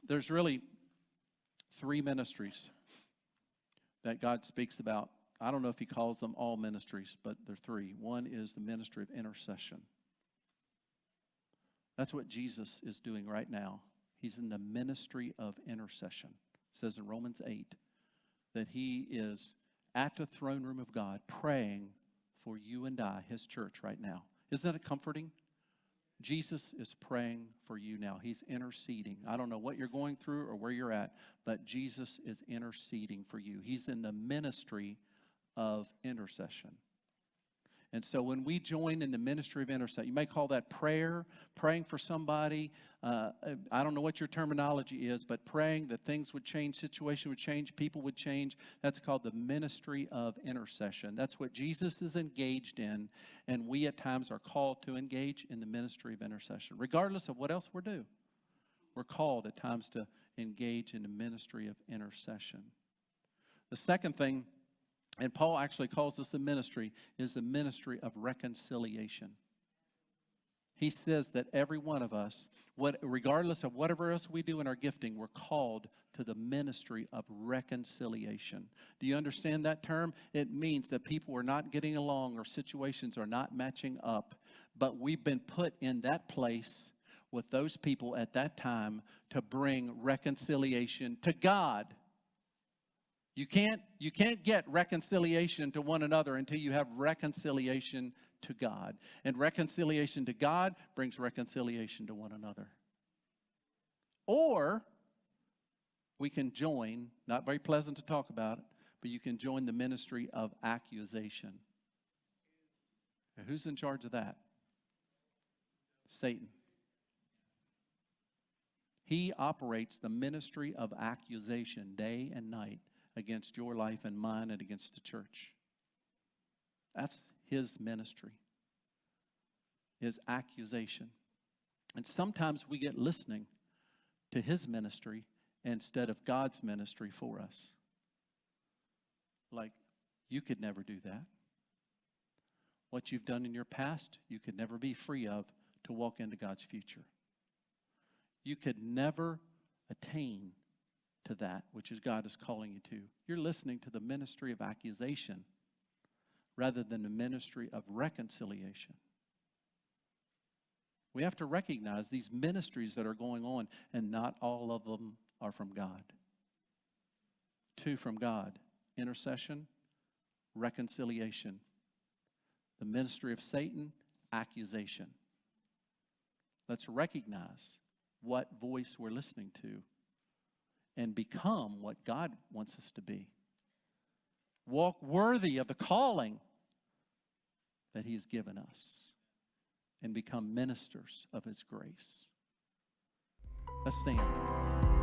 There's really three ministries that God speaks about. I don't know if he calls them all ministries, but they're three. One is the ministry of intercession. That's what Jesus is doing right now. He's in the ministry of intercession. It says in Romans 8 that he is at the throne room of God praying for you and I, his church, right now. Isn't that comforting? Jesus is praying for you now. He's interceding. I don't know what you're going through or where you're at, but Jesus is interceding for you. He's in the ministry of intercession. And so when we join in the ministry of intercession, you may call that prayer, praying for somebody. I don't know what your terminology is, but praying that things would change, situation would change, people would change. That's called the ministry of intercession. That's what Jesus is engaged in, and we at times are called to engage in the ministry of intercession. Regardless of what else we do, we're called at times to engage in the ministry of intercession. The second thing, and Paul actually calls this a ministry, is the ministry of reconciliation. He says that every one of us, regardless of whatever else we do in our gifting, we're called to the ministry of reconciliation. Do you understand that term? It means that people are not getting along or situations are not matching up, but we've been put in that place with those people at that time to bring reconciliation to God. You can't get reconciliation to one another until you have reconciliation to God. And reconciliation to God brings reconciliation to one another. Or we can join, not very pleasant to talk about it, but you can join the ministry of accusation. Now, who's in charge of that? Satan. He operates the ministry of accusation day and night against your life and mine and against the church. That's his ministry, his accusation. And sometimes we get listening to his ministry instead of God's ministry for us. Like, you could never do that. What you've done in your past, you could never be free of to walk into God's future. You could never attain to that which is God is calling you to. You're listening to the ministry of accusation rather than the ministry of reconciliation. We have to recognize these ministries that are going on, and not all of them are from God. Two from God: intercession, reconciliation. The ministry of Satan, accusation. Let's recognize what voice we're listening to and become what God wants us to be. Walk worthy of the calling that he has given us and become ministers of his grace. Let's stand.